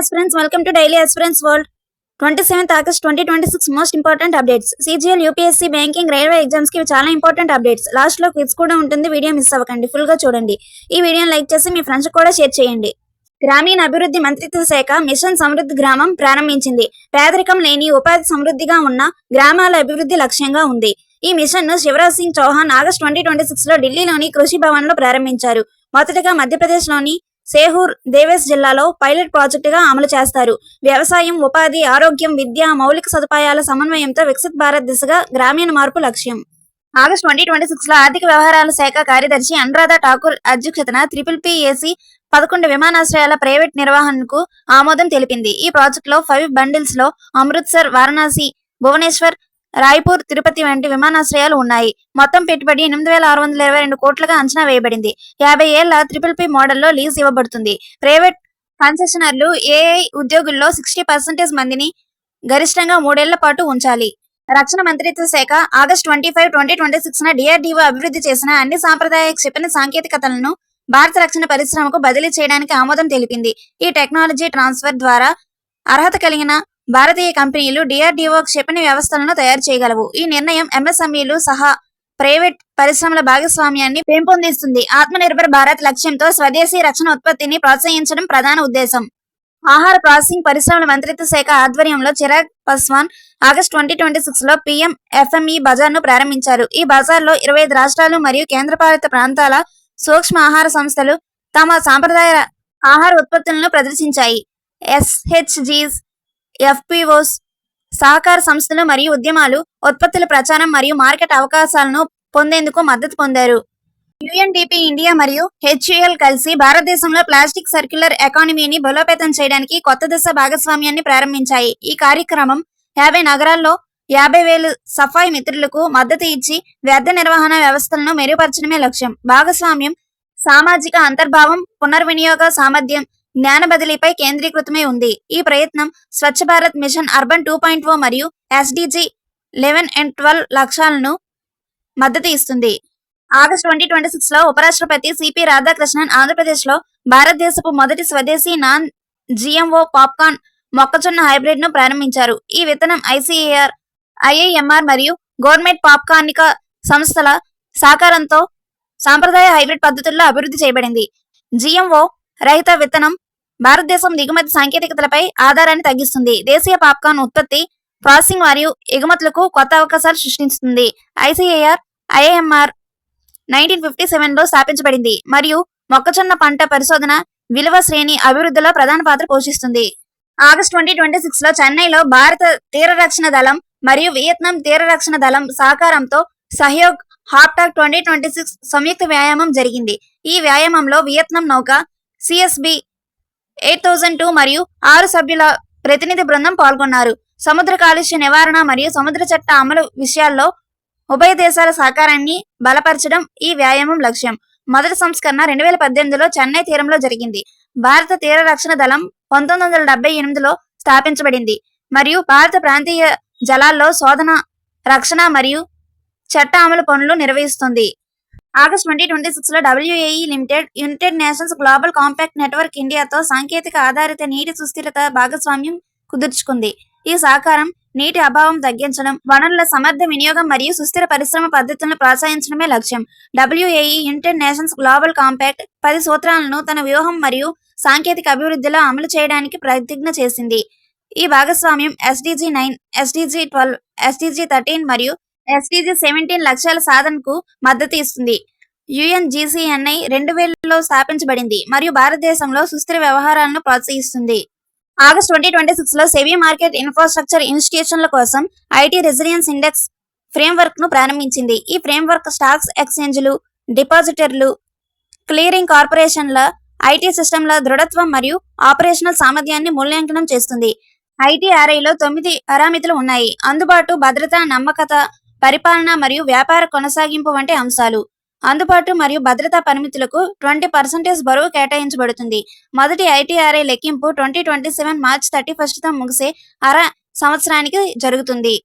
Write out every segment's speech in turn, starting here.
aspirants, welcome to Daily Aspirants World. 27th August 2026 most important updates. CGL, UPSC, banking, railway exams కి చాలా important updates. Last లో quiz కూడా ఉంటుంది. Video miss అవ్వకండి, full గా చూడండి. ఈ వీడియోని లైక్ చేసి మీ ఫ్రెండ్స్ కూడా షేర్ చేయండి. గ్రామీణ అభివృద్ధి మంత్రిత్వ శాఖ మిషన్ సమృద్ధి గ్రామం ప్రారంభించింది. పేదరికం లేని ఉపాధి సమృద్ధిగా ఉన్న గ్రామాల అభివృద్ధి లక్ష్యంగా ఉంది. ఈ మిషన్ ను శివరాజ్ సింగ్ చౌహాన్ ఆగస్టు 2026 లో ఢిల్లీలోని కృషి భవన్ లో ప్రారంభించారు. మొదటగా మధ్యప్రదేశ్ లోని సేహూర్ దేవేస్ జిల్లాలో పైలట్ ప్రాజెక్టుగా అమలు చేస్తారు. వ్యవసాయం, ఉపాధి, ఆరోగ్యం, విద్య, మౌలిక సదుపాయాల సమన్వయంతో వికసిత్ భారత్ దిశగా గ్రామీణ మార్పు లక్ష్యం. ఆగస్టు 2026 లో ఆర్థిక వ్యవహారాల శాఖ కార్యదర్శి అనురాధ ఠాకూర్ అధ్యక్షతన PPPAC 11 విమానాశ్రయాల ప్రైవేట్ నిర్వహణకు ఆమోదం తెలిపింది. ఈ ప్రాజెక్టులో 5 బండిల్స్ లో అమృత్సర్, వారణాసి, భువనేశ్వర్, రాయ్పూర్, తిరుపతి వంటి విమానాశ్రయాలు ఉన్నాయి. మొత్తం పెట్టుబడి 8,622 కోట్లుగా అంచనా వేయబడింది. 50 ఏళ్ల PPP మోడల్లో లీజ్ ఇవ్వబడుతుంది. ప్రైవేట్ కన్సెషనర్లు ఏఐ ఉద్యోగుల్లో 60% మందిని గరిష్టంగా 3 ఏళ్ల పాటు ఉంచాలి. రక్షణ మంత్రిత్వ శాఖ ఆగస్టు 25, 2026 DRDO అభివృద్ధి చేసిన అన్ని సాంప్రదాయ క్షిపణి సాంకేతికతలను భారత రక్షణ పరిశ్రమకు బదిలీ చేయడానికి ఆమోదం తెలిపింది. ఈ టెక్నాలజీ ట్రాన్స్ఫర్ ద్వారా అర్హత కలిగిన భారతీయ కంపెనీలు DRDO క్షిపణి వ్యవస్థలను తయారు చేయగలవు. ఈ నిర్ణయం MSMEలు సహా ప్రైవేట్ పరిశ్రమల భాగస్వామ్యాన్ని పెంపొందిస్తుంది. ఆత్మనిర్భర్ భారత్ లక్ష్యంతో స్వదేశీ రక్షణ ఉత్పత్తిని ప్రోత్సహించడం ప్రధాన ఉద్దేశం. ఆహార ప్రాసెసింగ్ పరిశ్రమల మంత్రిత్వ శాఖ ఆధ్వర్యంలో చిరాగ్ పాస్వాన్ ఆగస్టు 2026 లో PM FME బజార్ ను ప్రారంభించారు. ఈ బజార్ లో 25 రాష్ట్రాలు మరియు కేంద్రపాలిత ప్రాంతాల సూక్ష్మ ఆహార సంస్థలు తమ సాంప్రదాయ ఆహార ఉత్పత్తులను ప్రదర్శించాయి. SHGs, FPOs, సహకార సంస్థలు మరియు ఉద్యమాలు ఉత్పత్తుల ప్రచారం మరియు మార్కెట్ అవకాశాలను పొందేందుకు మద్దతు పొందారు. UNDP ఇండియా మరియు HUL కలిసి భారతదేశంలో ప్లాస్టిక్ సర్క్యులర్ ఎకానమీని బలోపేతం చేయడానికి కొత్త దశ భాగస్వామ్యాన్ని ప్రారంభించాయి. ఈ కార్యక్రమం 50 నగరాల్లో 50,000 సఫాయి మిత్రులకు మద్దతు ఇచ్చి వ్యర్థ నిర్వహణ వ్యవస్థలను మెరుగుపరచడమే లక్ష్యం. భాగస్వామ్యం సామాజిక అంతర్భావం, పునర్వినియోగ సామర్థ్యం, జ్ఞాన బదిలీపై కేంద్రీకృతమై ఉంది. ఈ ప్రయత్నం స్వచ్ఛ భారత్ మిషన్ అర్బన్ 2.0 మరియు SDG 11 and 12 లక్ష్యాలను మద్దతు ఇస్తుంది. ఆగస్టు 2026 లో ఉపరాష్ట్రపతి CP రాధాకృష్ణన్ ఆంధ్రప్రదేశ్లో భారతదేశపు మొదటి స్వదేశీ నాన్ GMO పాప్కార్న్ మొక్కజొన్న హైబ్రిడ్ ను ప్రారంభించారు. ఈ విత్తనం ICAR, IIMR మరియు గవర్నమెంట్ పాప్కార్నిక సంస్థల సహకారంతో సాంప్రదాయ హైబ్రిడ్ పద్ధతుల్లో అభివృద్ధి చేయబడింది. GMO రహిత విత్తనం భారతదేశం దిగుమతి సాంకేతికతలపై ఆధారాన్ని తగ్గిస్తుంది. దేశీయ పాప్కార్న్ ఉత్పత్తి, ప్రాసెసింగ్ మరియు ఎగుమతులకు కొత్త అవకాశాలు సృష్టిస్తుంది. ICAR, IIMR 1957 లో స్థాపించబడింది మరియు మొక్కజొన్న పంట పరిశోధన, విలువ శ్రేణి అభివృద్ధిలో ప్రధాన పాత్ర పోషిస్తుంది. ఆగస్టు 2026 లో చెన్నైలో భారత తీరరక్షణ దళం మరియు వియత్నాం తీరరక్షణ దళం సహకారంతో సహయోగ్ హాప్టాక్ 2026 సంయుక్త వ్యాయామం జరిగింది. ఈ వ్యాయామంలో వియత్నాం నౌక CSB 8002 మరియు 6 సభ్యుల ప్రతినిధి బృందం పాల్గొన్నారు. సముద్ర కాలుష్య నివారణ మరియు సముద్ర చట్ట అమలు విషయాల్లో ఉభయ దేశాల సహకారాన్ని బలపరచడం ఈ వ్యాయామం లక్ష్యం. మొదటి సంస్కరణ 2018లో చెన్నై తీరంలో జరిగింది. భారత తీర రక్షణ దళం 1978లో స్థాపించబడింది మరియు భారత ప్రాంతీయ జలాల్లో శోధన, రక్షణ మరియు చట్ట అమలు పనులు నిర్వహిస్తుంది. ఆగస్టు 2026 లో WAE Limited United Nations Global Compact Network ఇండియాతో సాంకేతిక ఆధారిత నీటి సుస్థిరత భాగస్వామ్యం కుదుర్చుకుంది. ఈ సహకారం నీటి అభావం తగ్గించడం, వనరుల సమర్థ వినియోగం మరియు సుస్థిర పరిశ్రమ పద్ధతులను ప్రోత్సహించడమే లక్ష్యం. WAE United Nations Global compact 10 సూత్రాలను తన వ్యూహం మరియు సాంకేతిక అభివృద్ధిలో అమలు చేయడానికి ప్రతిజ్ఞ చేసింది. ఈ భాగస్వామ్యం SDG 9, SDG 12, SDG 13 మరియు SDG 17 లక్ష్యాల సాధనకు మద్దతు ఇస్తుంది. UNGCNI 2000లో స్థాపించబడింది మరియు భారతదేశంలో సుస్థిర వ్యవహారాలను ప్రోత్సహిస్తుంది. ఆగస్టు 2026 లో సెబీ మార్కెట్ ఇన్ఫ్రాస్ట్రక్చర్ ఇన్స్టిట్యూషన్ల కోసం IT రెసిలియన్స్ ఇండెక్స్ ఫ్రేమ్వర్క్ ను ప్రారంభించింది. ఈ ఫ్రేమ్వర్క్ స్టాక్స్ ఎక్స్చేంజ్లు, డిపాజిటర్లు, క్లియరింగ్ కార్పొరేషన్ల IT సిస్టమ్ల దృఢత్వం మరియు ఆపరేషనల్ సామర్థ్యాన్ని మూల్యాంకనం చేస్తుంది. ITRIలో 9 పారామితులు ఉన్నాయి. అందుబాటు, భద్రత, నమ్మకత, పరిపాలన మరియు వ్యాపార కొనసాగింపు వంటి అంశాలు. అందుబాటు మరియు భద్రతా పరిమితులకు 20% బరువు కేటాయించబడుతుంది. మొదటి ITRI లెక్కింపు 2027 మార్చి 31తో ముగిసే సంవత్సరానికి జరుగుతుంది.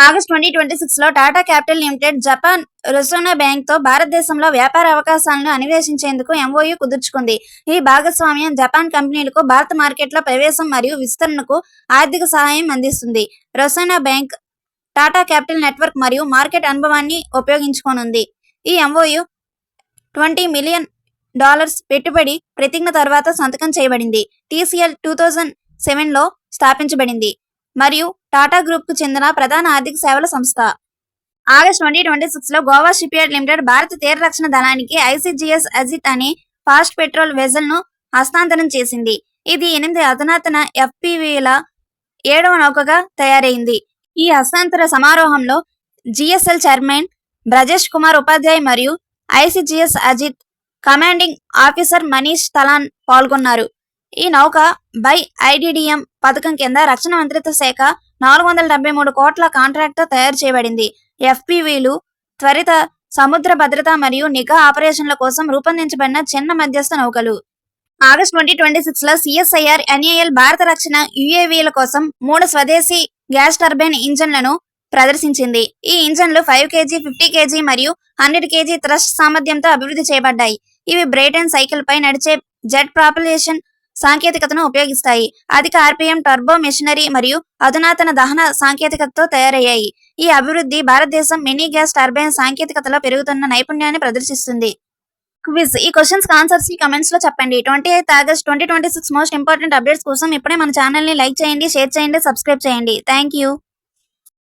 ఆగస్ట్ 2026 లో Tata Capital Limited Japan Resona Bank తో భారతదేశంలో వ్యాపార అవకాశాలను అన్వేషించేందుకు ఎంఓయూ కుదుర్చుకుంది. ఈ భాగస్వామ్యం జపాన్ కంపెనీలకు భారత మార్కెట్లో ప్రవేశం మరియు విస్తరణకు ఆర్థిక సహాయం అందిస్తుంది. రుసోనా బ్యాంక్ టాటా క్యాపిటల్ నెట్వర్క్ మరియు మార్కెట్ అనుభవాన్ని ఉపయోగించుకోనుంది. ఈ ఎంఓయూ $20 మిలియన్ పెట్టుబడి ప్రతిజ్ఞ తర్వాత సంతకం చేయబడింది. టీసీఎల్ 2007లో స్థాపించబడింది మరియు టాటా గ్రూప్ కు చెందిన ప్రధాన ఆర్థిక సేవల సంస్థ. ఆగస్ట్ 2026 లో గోవా షిప్యార్డ్ లిమిటెడ్ భారత తీర రక్షణ దళానికి ఐసీజీఎస్ అజిత్ అనే ఫాస్ట్ పెట్రోల్ వెజల్ ను హస్తాంతరం చేసింది. ఇది 8 అధునాతన ఎఫ్పివిల 7వ నౌకగా తయారైంది. ఈ హస్తాంతర సమారోహంలో జీఎస్ఎల్ చైర్మన్ బ్రజేష్ కుమార్ ఉపాధ్యాయ్ మరియు ICGS Ajit commanding officer Manish Talan పాల్గొన్నారు. ఈ నౌక బై ఐడిడిఎం పథకం కింద రక్షణ మంత్రిత్వ శాఖ 473 కోట్ల కాంట్రాక్ట్తో తయారు చేయబడింది. ఎఫ్పివిలు త్వరిత సముద్ర భద్రత మరియు నిఘా ఆపరేషన్ల కోసం రూపొందించబడిన చిన్న మధ్యస్థ నౌకలు. ఆగస్ట్ 2026 లో సిఎస్ఐఆర్ ఎన్ఏఎల్ భారత రక్షణ యుఏవీల కోసం 3 స్వదేశీ గ్యాస్ టర్బైన్ ఇంజన్లను ప్రదర్శించింది. ఈ ఇంజన్లు 5 కేజీ, 50 కేజీ మరియు 100 కేజీ థ్రస్ట్ సామర్థ్యంతో అభివృద్ధి చేయబడ్డాయి. ఇవి బ్రేటన్ సైకిల్ పై నడిచే జెట్ ప్రాపల్షన్ సాంకేతికతను ఉపయోగిస్తాయి. అధిక ఆర్పిఎం, టర్బో మెషినరీ మరియు అధునాతన దహన సాంకేతికతతో తయారయ్యాయి. ఈ అభివృద్ధి భారతదేశం మినీ గ్యాస్ టర్బైన్ సాంకేతికతలో పెరుగుతున్న నైపుణ్యాన్ని ప్రదర్శిస్తుంది. క్విజ్. ఈ క్వశ్చన్స్ ఆన్సర్స్ కమెంట్స్ లో చెప్పండి. 28 ఆగస్ట్ 2026 మోస్ట్ ఇంపార్టెంట్ అప్డేట్స్ కోసం ఇప్పుడే మన ఛానల్ ని లైక్ చేయండి, షేర్ చేయండి, సబ్స్క్రైబ్ చేయండి. Thank you.